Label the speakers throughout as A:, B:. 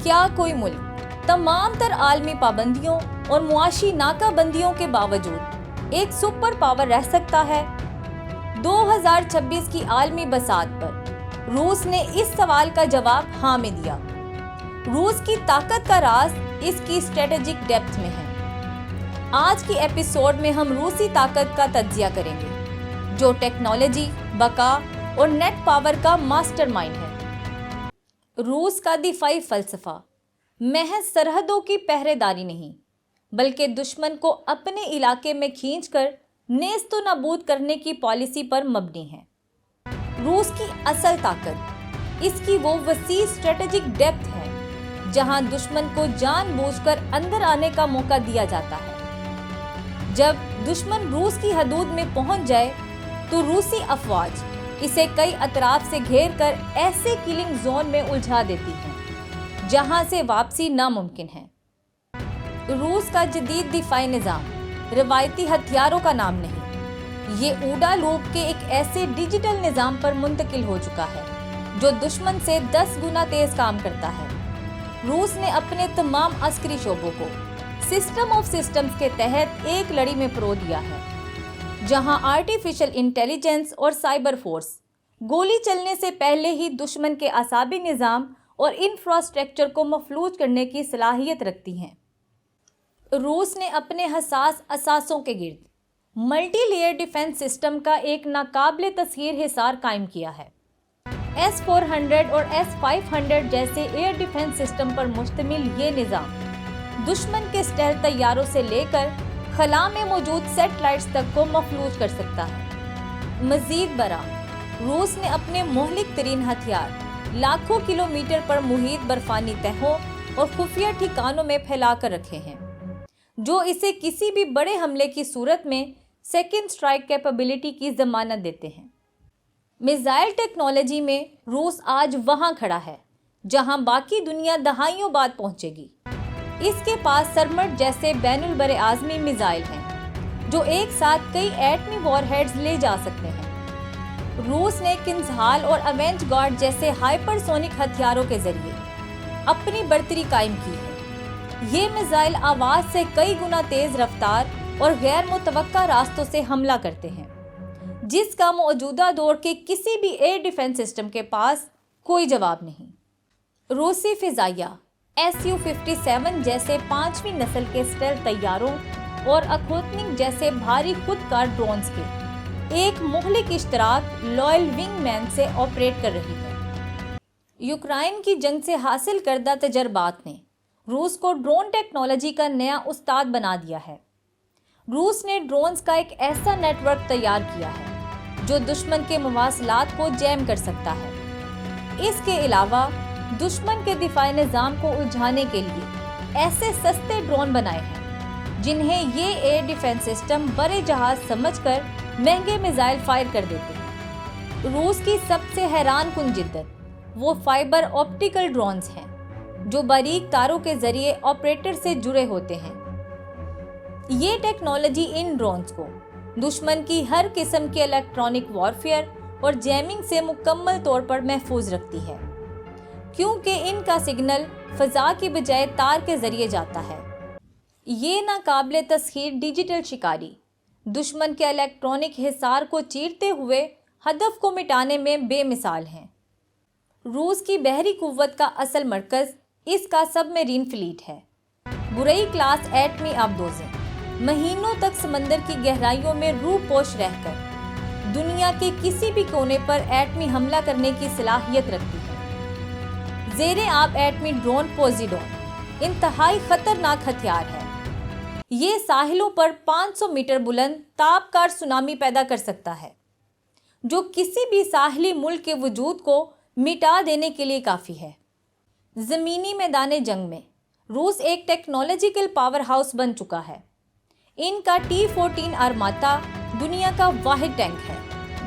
A: کیا کوئی ملک تمام تر عالمی پابندیوں اور معاشی ناکہ بندیوں کے باوجود ایک سپر پاور رہ سکتا ہے؟ 2026 کی عالمی بساط پر روس نے اس سوال کا جواب ہاں میں دیا۔ روس کی طاقت کا راز اس کی اسٹریٹجک ڈیپتھ میں ہے۔ آج کی ایپیسوڈ میں ہم روسی طاقت کا تجزیہ کریں گے، جو ٹیکنالوجی، بقا اور نیٹ پاور کا ماسٹر مائنڈ ہے۔ روس کا دفاعی فلسفہ محض سرحدوں کی پہرے داری نہیں، بلکہ دشمن کو اپنے علاقے میں کھینچ کر نیست و نابود کرنے کی پالیسی پر مبنی ہے۔ روس کی اصل طاقت اس کی وہ وسیع اسٹریٹجک ڈیپتھ ہے جہاں دشمن کو جان بوجھ کر اندر آنے کا موقع دیا جاتا ہے۔ جب دشمن روس کی حدود میں پہنچ جائے تو روسی افواج اسے کئی اطراف سے گھیر کر ایسے کلنگ زون میں الجھا دیتی ہیں جہاں سے واپسی ناممکن ہے۔ روس کا جدید دفاعی نظام روایتی ہتھیاروں کا نام نہیں، یہ اوڈا لوپ کے ایک ایسے ڈیجیٹل نظام پر منتقل ہو چکا ہے جو دشمن سے 10 گنا تیز کام کرتا ہے۔ روس نے اپنے تمام عسکری شعبوں کو سسٹم آف سسٹمز کے تحت ایک لڑی میں پرو دیا ہے، جہاں آرٹیفیشل انٹیلیجنس اور سائبر فورس گولی چلنے سے پہلے ہی دشمن کے اعصابی نظام اور انفراسٹرکچر کو مفلوج کرنے کی صلاحیت رکھتی ہیں۔ روس نے اپنے حساس اثاثوں کے گرد ملٹی لیئر ڈیفنس سسٹم کا ایک ناقابل تسخیر حصار قائم کیا ہے۔ S-400 اور S-500 جیسے ایئر ڈیفنس سسٹم پر مشتمل یہ نظام دشمن کے اسٹیلتھ طیاروں سے لے کر خلا میں موجود سیٹلائٹس تک کو مفلوج کر سکتا ہے۔ مزید برآں، روس نے اپنے مہلک ترین ہتھیار لاکھوں کلومیٹر پر محیط برفانی تہوں اور خفیہ ٹھکانوں میں پھیلا کر رکھے ہیں، جو اسے کسی بھی بڑے حملے کی صورت میں سیکنڈ اسٹرائک کیپیبلٹی کی ضمانت دیتے ہیں۔ میزائل ٹیکنالوجی میں روس آج وہاں کھڑا ہے جہاں باقی دنیا دہائیوں بعد پہنچے گی۔ اس کے پاس سرمٹ جیسے بین البراعظمی میزائل ہیں جو ایک ساتھ کئی ایٹمی وار ہیڈز لے جا سکتے ہیں۔ روس نے کنزہال اور اوینج گارڈ جیسے ہائپر سونک ہتھیاروں کے ذریعے اپنی برتری قائم کی ہے۔ یہ میزائل آواز سے کئی گنا تیز رفتار اور غیر متوقع راستوں سے حملہ کرتے ہیں، جس کا موجودہ دور کے کسی بھی ایئر ڈیفنس سسٹم کے پاس کوئی جواب نہیں۔ روسی فضائیہ Su-57 جیسے 5ویں نسل کے اسٹیلتھ طیاروں اور اکھوتنک جیسے بھاری خودکار ڈرونز کے ایک مہلک اشتراک لوئل ونگ مین سے آپریٹ کر رہی ہے۔ یوکرائن کی جنگ سے حاصل کردہ تجربات نے روس کو ڈرون ٹیکنالوجی کا نیا استاد بنا دیا ہے۔ روس نے ڈرونز کا ایک ایسا نیٹ ورک تیار کیا ہے جو دشمن کے مواصلات کو جیم کر سکتا ہے۔ اس کے علاوہ دشمن کے دفاعی نظام کو الجھانے کے لیے ایسے سستے ڈرون بنائے ہیں جنہیں یہ ایئر ڈیفنس سسٹم برے جہاز سمجھ کر مہنگے میزائل فائر کر دیتے ہیں۔ روس کی سب سے حیران کن جدت وہ فائبر آپٹیکل ڈرونز ہیں جو باریک تاروں کے ذریعے آپریٹر سے جڑے ہوتے ہیں۔ یہ ٹیکنالوجی ان ڈرونز کو دشمن کی ہر قسم کے الیکٹرانک وارفیئر اور جیمنگ سے مکمل طور پر محفوظ رکھتی ہے، کیونکہ ان کا سگنل فضا کی بجائے تار کے ذریعے جاتا ہے۔ یہ ناقابل تسخیر ڈیجیٹل شکاری دشمن کے الیکٹرانک حصار کو چیرتے ہوئے ہدف کو مٹانے میں بے مثال ہیں۔ روس کی بحری قوت کا اصل مرکز اس کا سب میرین فلیٹ ہے۔ بورئی کلاس ایٹمی آبدوزیں مہینوں تک سمندر کی گہرائیوں میں روح پوش رہ کر دنیا کے کسی بھی کونے پر ایٹمی حملہ کرنے کی صلاحیت رکھتی ہے۔ زیر آب ایٹمی ڈرون پوزیڈون انتہائی خطرناک ہتھیار ہے۔ یہ ساحلوں پر 500 میٹر بلند تابکار سونامی پیدا کر سکتا ہے، جو کسی بھی ساحلی ملک کے وجود کو مٹا دینے کے لیے کافی ہے۔ زمینی میدان جنگ میں روس ایک ٹیکنالوجیکل پاور ہاؤس بن چکا ہے۔ ان کا T-14 آرماتا دنیا کا واحد ٹینک ہے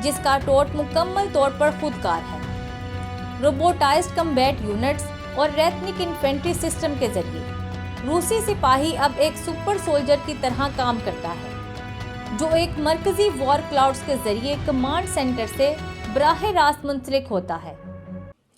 A: جس کا ٹوٹ مکمل طور پر خودکار ہے۔ روبوٹائزڈ کمبیٹ یونٹس اور ریتنک انفینٹری سسٹم کے ذریعے روسی سپاہی اب ایک سپر سولجر کی طرح کام کرتا ہے، جو ایک مرکزی وار کلاؤڈز کے ذریعے کمانڈ سینٹر سے براہ راست منسلک ہوتا ہے۔